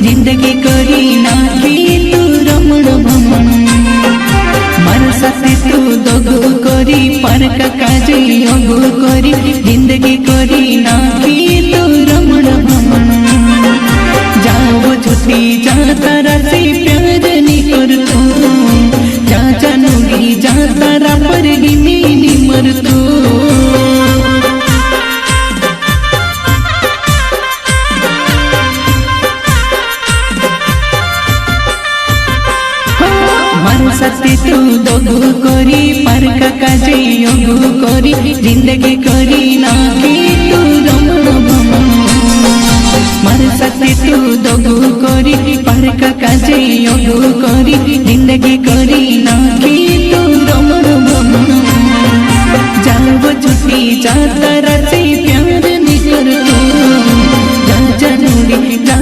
जिंदगी करी नाखी तू रमण भमण मार साथे तू दगो करी पर काजे अगो करी जिंदगी करी नाखी तू रमण भमण जाओ छुट्टी जा तारा से प्यार नहीं कर तू जा जानूरी जा तारा पर गिमी मर तू सत्य तू दगो करी पर काजे अगो करी जिंदगी करी नाखी तू रमण भमण मार सत्य तू दगो करी पर काजे अगो करी जिंदगी करी नाखी तू रमण भमण जाओ छुट्टी जा तारा से प्यार नहीं कर तू जा जानूरी जा